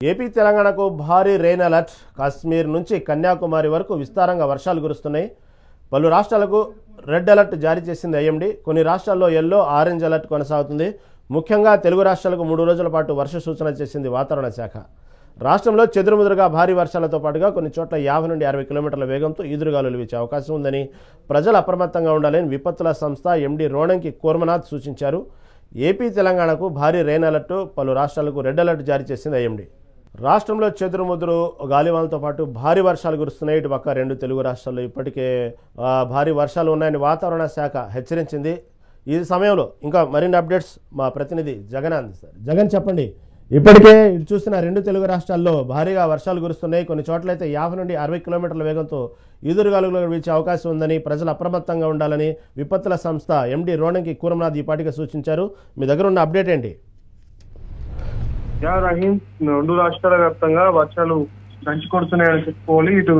AP తెలంగాణకు భారీ rain alert. Kashmir నుంచి కన్యాకుమారి వరకు విస్తారంగా వర్షాలు కురుస్తున్నాయి. పలు రాష్ట్రాలకు రెడ్ అలర్ట్ జారీ చేసింది ఐఎండీ. కొన్ని రాష్ట్రాల్లో ఎల్లో, ఆరెంజ్ అలర్ట్ కొనసాగుతుంది. ముఖ్యంగా తెలుగు రాష్ట్రాలకు 3 రోజుల పాటు వర్ష సూచన చేసింది వాతావరణ శాఖ. రాష్ట్రంలో చెదురుముదురుగా భారీ వర్షాలతో పాటుగా కొన్ని చోట్ల 50 నుండి 60 కిలోమీటర్ల వేగంతో ఈదురుగాలులు వీచే అవకాశం ఉందని, ప్రజలు అప్రమత్తంగా ఉండాలని విపత్తుల సంస్థ ఎండీ రోణంకి కోర్మనాథ్ సూచించారు. ఏపీ తెలంగాణకు భారీ రెయిన్ అలర్ట్, పలు రాష్ట్రాలకు రెడ్ అలర్ట్ జారీ చేసింది ఐఎండీ. రాష్ట్రంలో చెదురుముదురు గాలివానలతో పాటు భారీ వర్షాలు కురుస్తున్నాయి. ఇటు పక్క 2 తెలుగు రాష్ట్రాల్లో ఇప్పటికే భారీ వర్షాలు ఉన్నాయని వాతావరణ శాఖ హెచ్చరించింది. ఈ సమయంలో ఇంకా మరిన్ని అప్డేట్స్ మా ప్రతినిధి జగన్ అందిస్తారు. జగన్, చెప్పండి. ఇప్పటికే ఇటు చూస్తున్న 2 తెలుగు రాష్ట్రాల్లో భారీగా వర్షాలు కురుస్తున్నాయి. కొన్ని చోట్లయితే 50 నుండి 60 కిలోమీటర్ల వేగంతో ఈదురుగాలులు వీచే అవకాశం ఉందని, ప్రజలు అప్రమత్తంగా ఉండాలని విపత్తుల సంస్థ ఎండీ రోణంకి కోర్మనాథ్ ఈ పాటిగా సూచించారు. మీ దగ్గర ఉన్న అప్డేట్ ఏంటి? రహీం, 2 రాష్ట్రాల వ్యాప్తంగా వర్షాలు దంచి కొడుతున్నాయని చెప్పుకోవాలి. ఇటు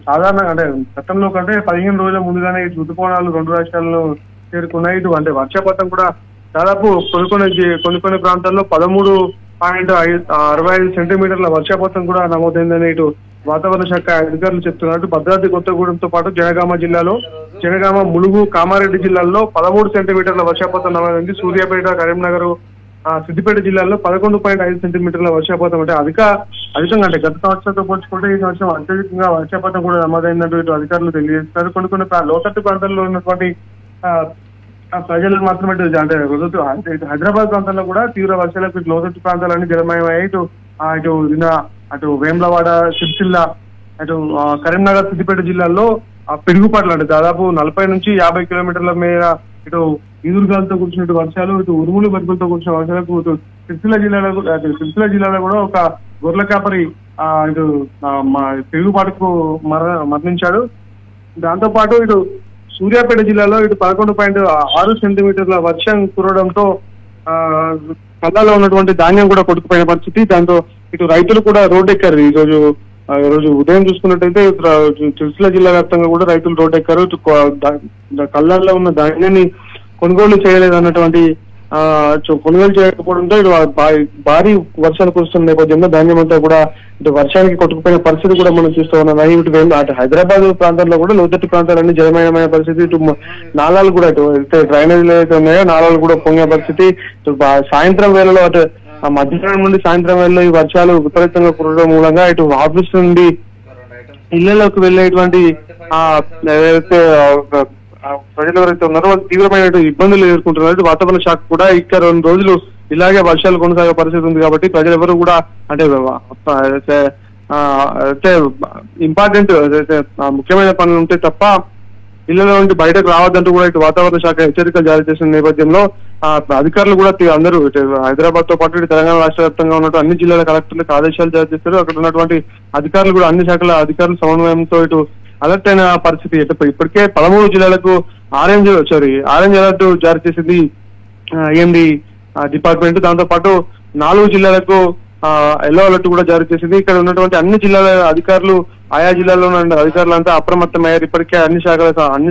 సాధారణ అంటే గతంలో కంటే 15 రోజుల ముందుగానే ఇటు ఋతుపవనాలు 2 రాష్ట్రాలను చేరుకున్నాయి. ఇటు అంటే వర్షపాతం కూడా దాదాపు కొన్ని ప్రాంతాల్లో 13.65 సెంటీమీటర్ల వర్షపాతం కూడా నమోదైందని ఇటు వాతావరణ శాఖ అధికారులు చెప్తున్నారు. భద్రాద్రి కొత్తగూడెంతో పాటు జనగామ, ములుగు, కామారెడ్డి జిల్లాల్లో 13 సెంటీమీటర్ల వర్షపాతం నమోదైంది. సూర్యాపేట, కరీంనగర్, సిద్దిపేట జిల్లాల్లో 11.5 సెంటీమీటర్ల వర్షపాతం అంటే అధికంగా అంటే గత సంవత్సరంతో పోల్చుకుంటే ఈ సంవత్సరం అత్యధికంగా వర్షపాతం కూడా నమోదైందంటూ ఇటు అధికారులు తెలియజేస్తారు. కొన్ని లోతట్టు ప్రాంతాల్లో ఉన్నటువంటి ప్రజలకు మాత్రమే అంటే హైదరాబాద్ ప్రాంతంలో కూడా తీవ్ర వర్షాలకు లోతట్టు ప్రాంతాలన్నీ జలమయమయ్యాయి. అటు వేములవాడ, సిరిసిల్ల, అటు కరీంనగర్, సిద్దిపేట జిల్లాల్లో పిడుగుపాట్లు అంటే దాదాపు 40 నుంచి 50 కిలోమీటర్ల మేర ఇటు ఈదురుగాలతో కూర్చున్నట్టు వర్షాలు, ఇటు ఉరుములు మెరుపులతో కూర్చున్న వర్షాలకు సిరిసిల్ల జిల్లాలో కూడా ఒక గొర్రెల కాపరి ఇటు పిడుగుపాటుకు మరణించాడు. దాంతో పాటు ఇటు సూర్యాపేట జిల్లాలో ఇటు 11.6 సెంటీమీటర్ల వర్షం కురవడంతో కళ్ళలో ఉన్నటువంటి ధాన్యం కూడా కొట్టుకుపోయిన పరిస్థితి. దాంతో ఇటు రైతులు కూడా రోడ్డు ఎక్కారు. ఈ రోజు ఉదయం చూసుకున్నట్టయితే సిరిసిల్ల జిల్లా వ్యాప్తంగా కూడా రైతులు రోడ్డు ఎక్కారు. కళ్ళల్లో ఉన్న ధాన్యాన్ని కొనుగోలు చేయలేదన్నటువంటి కొనుగోలు చేయకపోవడంతో ఇటు భారీ వర్షాలు కురుస్తున్న నేపథ్యంలో ధాన్యం అంతా కూడా ఇటు వర్షానికి కొట్టుకుపోయిన పరిస్థితి కూడా మనం చూస్తూ ఉన్నాం. అటు హైదరాబాద్ ప్రాంతాల్లో కూడా లోతట్టు ప్రాంతాలన్నీ జలమయమైన పరిస్థితి. ఇటు నాలాలు కూడా ఇటు డ్రైనేజీలు ఏదైతే ఉన్నాయో నాలాలు కూడా పొంగే పరిస్థితి. సాయంత్రం వేళలో అటు మధ్యాహ్నం నుండి సాయంత్రం వేళలో ఈ వర్షాలు విపరీతంగా కురవడం మూలంగా ఇటు ఆఫీస్ నుండి ఇళ్లలోకి వెళ్ళేటువంటి ఏదైతే ప్రజలు ఎవరైతే ఉన్నారో వాళ్ళు తీవ్రమైన ఇబ్బందులు ఎదుర్కొంటున్నారు. వాతావరణ శాఖ కూడా ఇక్కడ 2 రోజులు ఇలాగే వర్షాలు కొనసాగే పరిస్థితి ఉంది కాబట్టి ప్రజలెవరూ కూడా అంటే ఇంపార్టెంట్ ముఖ్యమైన పనులు ఉంటే తప్ప ఇళ్లలో నుండి బయటకు రావద్దంటూ కూడా ఇటు వాతావరణ శాఖ హెచ్చరికలు జారీ చేసిన నేపథ్యంలో అధికారులు కూడా అందరూ హైదరాబాద్ తో పాటు ఇటు తెలంగాణ రాష్ట్ర వ్యాప్తంగా ఉన్నట్టు అన్ని జిల్లాల కలెక్టర్లకు ఆదేశాలు జారీ చేస్తారు. అక్కడ ఉన్నటువంటి అధికారులు కూడా అన్ని శాఖల అధికారుల సమన్వయంతో ఇటు అలర్ట్ అయిన పరిస్థితి. ఇప్పటికే 13 జిల్లాలకు ఆరెంజ్ అలర్ట్ జారీ చేసింది ఐఎండీ డిపార్ట్మెంట్. దాంతో పాటు 4 జిల్లాలకు ఎల్లో అలర్ట్ కూడా జారీ చేసింది. ఇక్కడ ఉన్నటువంటి అన్ని జిల్లాల అధికారులు, ఆయా జిల్లాలో ఉన్న అధికారులంతా అప్రమత్తమయ్యారు. ఇప్పటికే అన్ని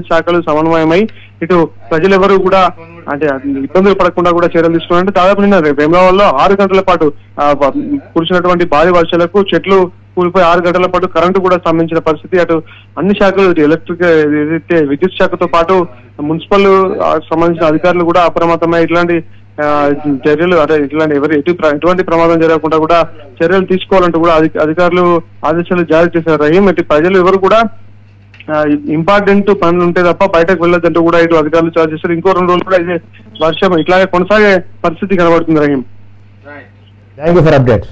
శాఖలు సమన్వయమై ఇటు ప్రజలెవరూ కూడా అంటే ఇబ్బందులు పడకుండా కూడా చర్యలు తీసుకున్నారంటే దాదాపు నిన్న వేములవాడలో 6 గంటల పాటు కురిసినటువంటి భారీ వర్షాలకు చెట్లు కూలిపోయి 6 గంటల పాటు కరెంటు కూడా స్తంభించిన పరిస్థితి. అటు అన్ని శాఖలు ఎలక్ట్రిక్ ఏదైతే విద్యుత్ శాఖతో పాటు మున్సిపల్ సంబంధించిన అధికారులు కూడా అప్రమత్తమై ఇట్లాంటి చర్యలు అంటే ఎటువంటి ప్రమాదం జరగకుండా కూడా చర్యలు తీసుకోవాలంటూ కూడా అధికారులు ఆదేశాలు జారీ చేశారు. రహీం, ప్రజలు ఎవరు కూడా ఇంపార్టెంట్ పనులు ఉంటే తప్ప బయటకు వెళ్ళొద్దంటూ కూడా ఇటు అధికారులు జారీ చేశారు. ఇంకో 2 రోజులు కూడా ఇదే వర్షం ఇట్లాగే కొనసాగే పరిస్థితి కనబడుతుంది. Rahim, thank you for update.